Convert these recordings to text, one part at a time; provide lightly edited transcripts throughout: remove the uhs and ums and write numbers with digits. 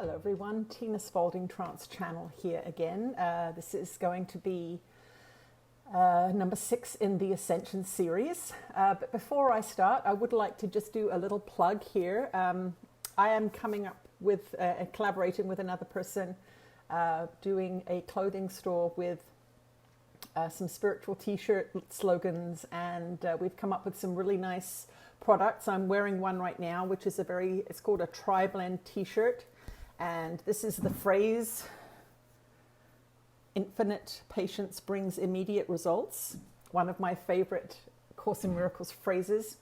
Hello everyone, Tina Spalding Trance Channel here again. This is going to be number 6 in the Ascension series. But before I start, I would like to just do a little plug here. I am coming up with, collaborating with another person, doing a clothing store with some spiritual t-shirt slogans, and we've come up with some really nice products. I'm wearing one right now, which is it's called a tri-blend t-shirt. And this is the phrase, infinite patience brings immediate results. One of my favorite Course in Miracles phrases.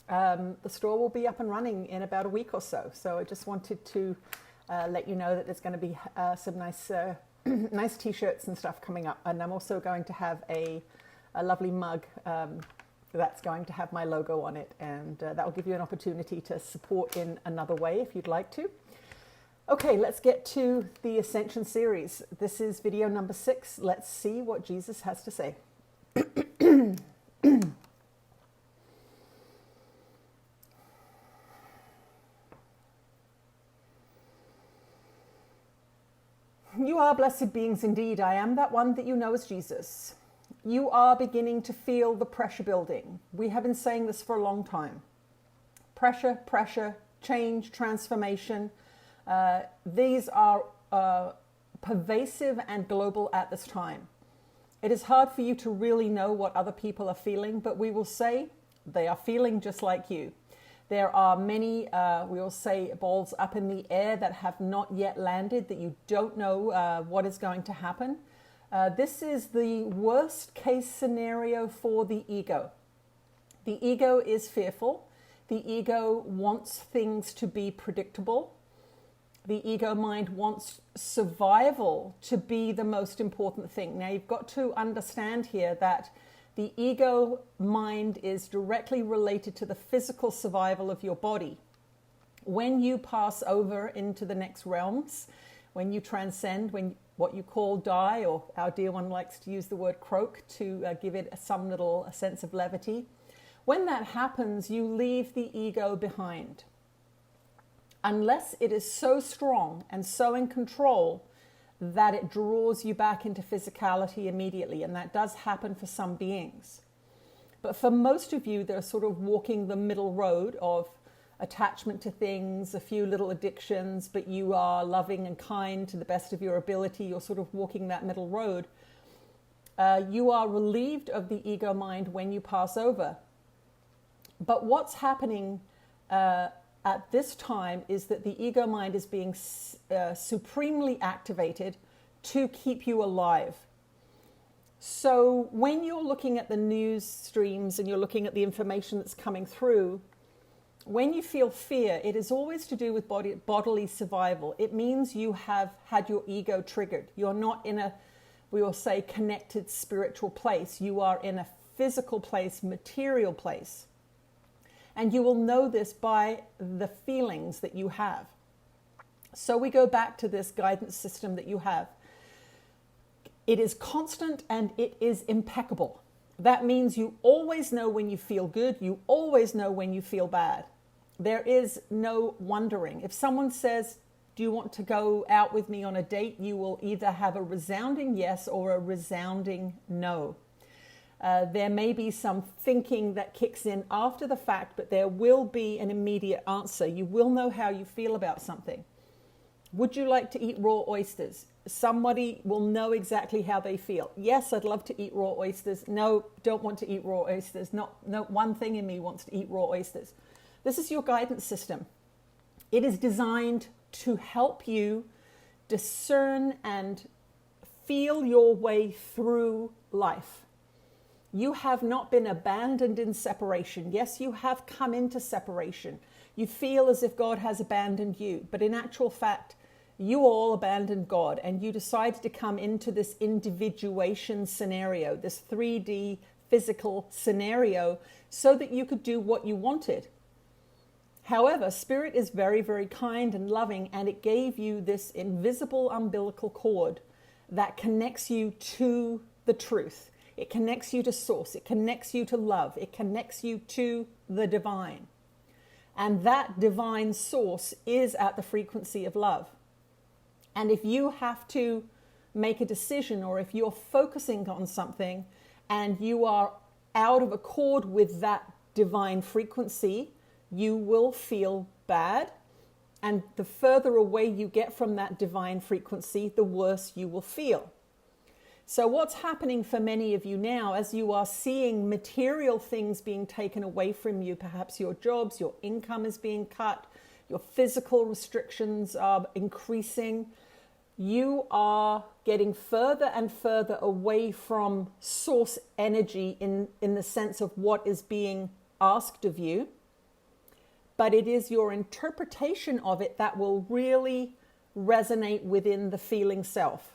The store will be up and running in about a week or so. So I just wanted to let you know that there's going to be some nice nice t-shirts and stuff coming up. And I'm also going to have a lovely mug that's going to have my logo on it. And that will give you an opportunity to support in another way if you'd like to. Okay, let's get to the Ascension series. This is video number 6. Let's see what Jesus has to say. You are blessed beings indeed. I am that one that you know as Jesus. You are beginning to feel the pressure building. We have been saying this for a long time. Pressure, pressure, change, transformation. These are pervasive and global at this time. It is hard for you to really know what other people are feeling, but we will say they are feeling just like you. There are many, we will say, balls up in the air that have not yet landed, that you don't know what is going to happen. This is the worst case scenario for the ego. The ego is fearful. The ego wants things to be predictable. The ego mind wants survival to be the most important thing. Now, you've got to understand here that the ego mind is directly related to the physical survival of your body. When you pass over into the next realms, when you transcend, when what you call die, or our dear one likes to use the word croak to give it some little sense of levity. When that happens, you leave the ego behind. Unless it is so strong and so in control that it draws you back into physicality immediately. And that does happen for some beings. But for most of you, they're sort of walking the middle road of attachment to things, a few little addictions, but you are loving and kind to the best of your ability. You're sort of walking that middle road. You are relieved of the ego mind when you pass over. But what's happening at this time is that the ego mind is being supremely activated to keep you alive. So when you're looking at the news streams and you're looking at the information that's coming through, when you feel fear, it is always to do with bodily survival. It means you have had your ego triggered. You're not in a, we will say, connected spiritual place. You are in a physical place, material place. And you will know this by the feelings that you have. So we go back to this guidance system that you have. It is constant and it is impeccable. That means you always know when you feel good. You always know when you feel bad. There is no wondering. If someone says, do you want to go out with me on a date? You will either have a resounding yes or a resounding no. There may be some thinking that kicks in after the fact, but there will be an immediate answer. You will know how you feel about something. Would you like to eat raw oysters? Somebody will know exactly how they feel. Yes, I'd love to eat raw oysters. No, don't want to eat raw oysters. No, one thing in me wants to eat raw oysters. This is your guidance system. It is designed to help you discern and feel your way through life. You have not been abandoned in separation. Yes, you have come into separation. You feel as if God has abandoned you, but in actual fact, you all abandoned God and you decided to come into this individuation scenario, this 3D physical scenario, so that you could do what you wanted. However, Spirit is very, very kind and loving, and it gave you this invisible umbilical cord that connects you to the truth. It connects you to source. It connects you to love. It connects you to the divine. And that divine source is at the frequency of love. And if you have to make a decision, or if you're focusing on something and you are out of accord with that divine frequency, you will feel bad. And the further away you get from that divine frequency, the worse you will feel. So what's happening for many of you now, as you are seeing material things being taken away from you, perhaps your jobs, your income is being cut, your physical restrictions are increasing, you are getting further and further away from source energy in the sense of what is being asked of you. But it is your interpretation of it that will really resonate within the feeling self.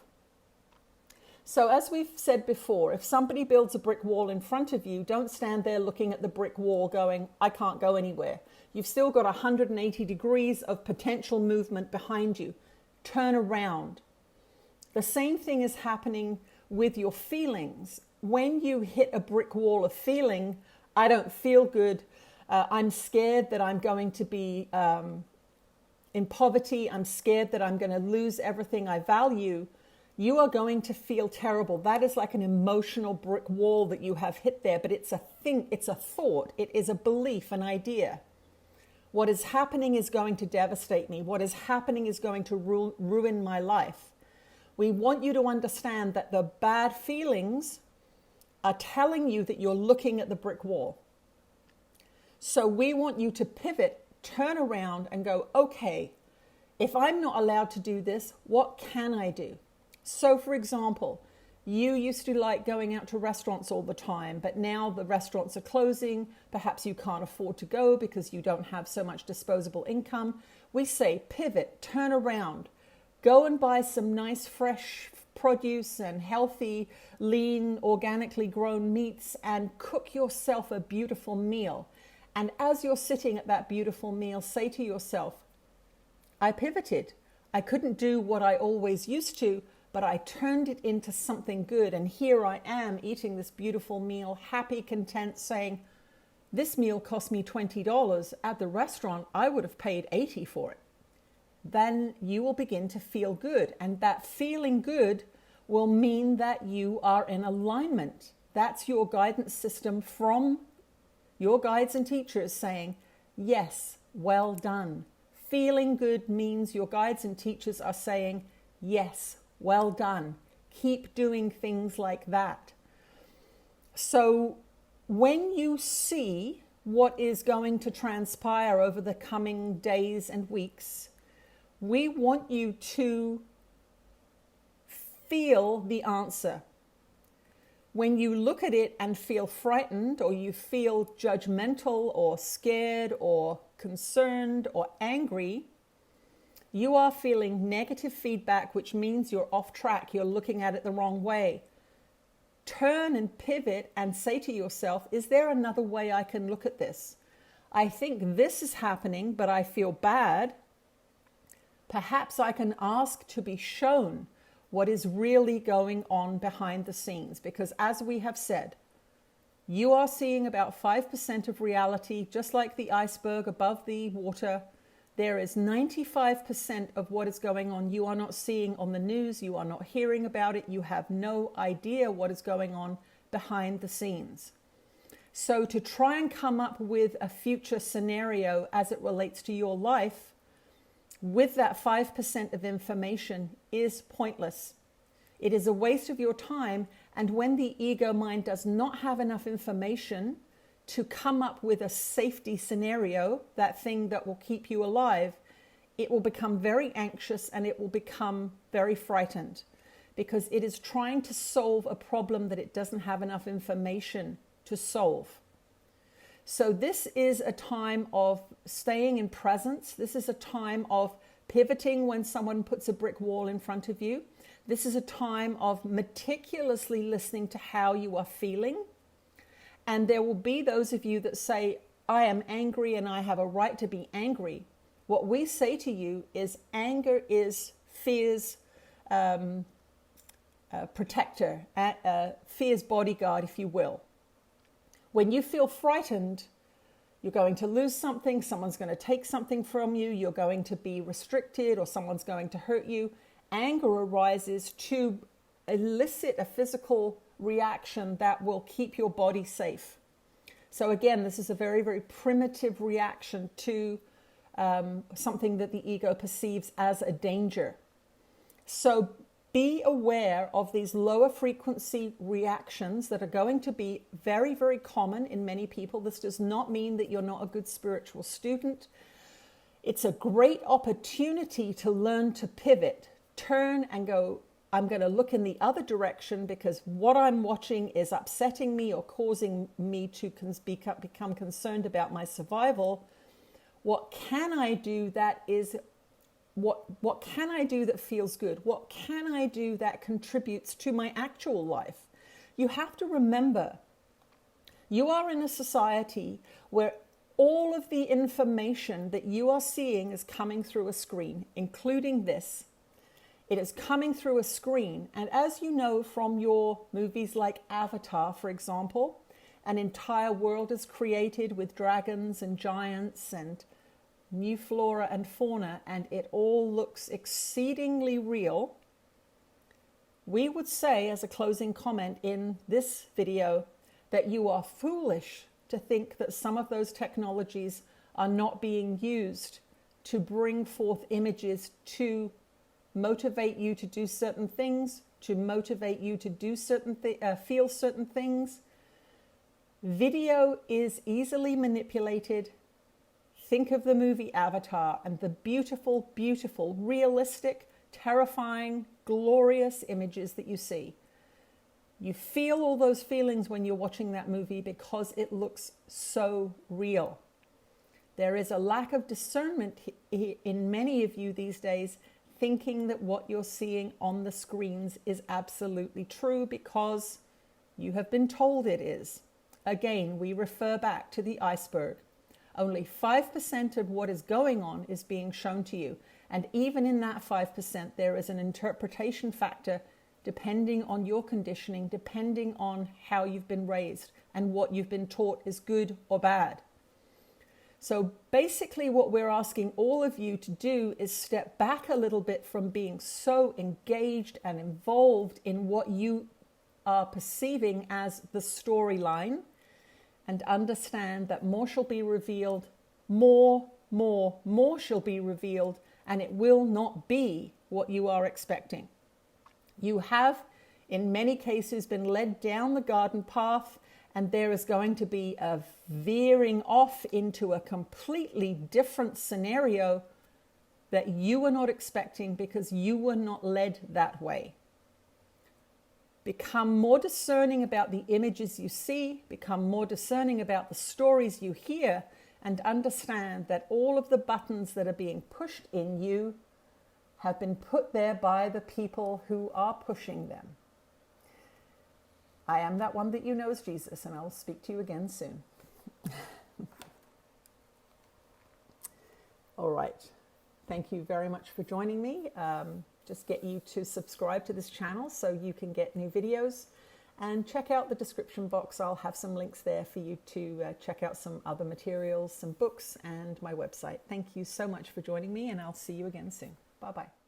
So as we've said before, if somebody builds a brick wall in front of you, don't stand there looking at the brick wall going, I can't go anywhere. You've still got 180 degrees of potential movement behind you. Turn around. The same thing is happening with your feelings. When you hit a brick wall of feeling, I don't feel good, I'm scared that I'm going to be in poverty, I'm scared that I'm going to lose everything I value, you are going to feel terrible. That is like an emotional brick wall that you have hit there, but it's a thing, it's a thought, it is a belief, an idea. What is happening is going to devastate me. What is happening is going to ruin my life. We want you to understand that the bad feelings are telling you that you're looking at the brick wall. So we want you to pivot, turn around and go, okay, if I'm not allowed to do this, what can I do? So for example, you used to like going out to restaurants all the time, but now the restaurants are closing. Perhaps you can't afford to go because you don't have so much disposable income. We say pivot, turn around, go and buy some nice fresh produce and healthy, lean, organically grown meats and cook yourself a beautiful meal. And as you're sitting at that beautiful meal, say to yourself, I pivoted. I couldn't do what I always used to, but I turned it into something good. And here I am eating this beautiful meal, happy, content, saying, this meal cost me $20. At the restaurant, I would have paid $80 for it. Then you will begin to feel good. And that feeling good will mean that you are in alignment. That's your guidance system from your guides and teachers saying, yes, well done. Feeling good means your guides and teachers are saying, yes, well done. Keep doing things like that. So when you see what is going to transpire over the coming days and weeks, we want you to feel the answer. When you look at it and feel frightened, or you feel judgmental or scared or concerned or angry, you are feeling negative feedback, which means you're off track, you're looking at it the wrong way. Turn and pivot and say to yourself, is there another way I can look at this? I think this is happening, but I feel bad. Perhaps I can ask to be shown what is really going on behind the scenes. Because as we have said, you are seeing about 5% of reality, just like the iceberg above the water. There is 95% of what is going on you are not seeing on the news, you are not hearing about it, you have no idea what is going on behind the scenes. So to try and come up with a future scenario as it relates to your life with that 5% of information is pointless. It is a waste of your time, and when the ego mind does not have enough information to come up with a safety scenario, that thing that will keep you alive, it will become very anxious and it will become very frightened because it is trying to solve a problem that it doesn't have enough information to solve. So this is a time of staying in presence. This is a time of pivoting when someone puts a brick wall in front of you. This is a time of meticulously listening to how you are feeling. And there will be those of you that say, I am angry and I have a right to be angry. What we say to you is anger is fear's protector, fear's bodyguard, if you will. When you feel frightened, you're going to lose something, someone's going to take something from you, you're going to be restricted or someone's going to hurt you. Anger arises to elicit a physical reaction that will keep your body safe. So again, this is a very, very primitive reaction to something that the ego perceives as a danger. So be aware of these lower frequency reactions that are going to be very, very common in many people. This does not mean that you're not a good spiritual student. It's a great opportunity to learn to pivot, turn and go, I'm going to look in the other direction because what I'm watching is upsetting me or causing me to become concerned about my survival. What can I do that is what can I do that feels good? What can I do that contributes to my actual life? You have to remember, you are in a society where all of the information that you are seeing is coming through a screen, including this. It is coming through a screen. And as you know from your movies like Avatar, for example, an entire world is created with dragons and giants and new flora and fauna, and it all looks exceedingly real. We would say, as a closing comment in this video, that you are foolish to think that some of those technologies are not being used to bring forth images to motivate you to do certain things, to motivate you to do feel certain things. Video is easily manipulated. Think of the movie Avatar and the beautiful, beautiful, realistic, terrifying, glorious images that you see. You feel all those feelings when you're watching that movie because it looks so real. There is a lack of discernment in many of you these days, thinking that what you're seeing on the screens is absolutely true because you have been told it is. Again, we refer back to the iceberg. Only 5% of what is going on is being shown to you. And even in that 5%, there is an interpretation factor depending on your conditioning, depending on how you've been raised and what you've been taught is good or bad. So basically what we're asking all of you to do is step back a little bit from being so engaged and involved in what you are perceiving as the storyline, and understand that more shall be revealed, more shall be revealed, and it will not be what you are expecting. You have, in many cases, been led down the garden path, and there is going to be a veering off into a completely different scenario that you were not expecting because you were not led that way. Become more discerning about the images you see, become more discerning about the stories you hear, and understand that all of the buttons that are being pushed in you have been put there by the people who are pushing them. I am that one that you know as Jesus, and I'll speak to you again soon. All right. Thank you very much for joining me. Just get you to subscribe to this channel so you can get new videos, and check out the description box. I'll have some links there for you to check out some other materials, some books, and my website. Thank you so much for joining me, and I'll see you again soon. Bye-bye.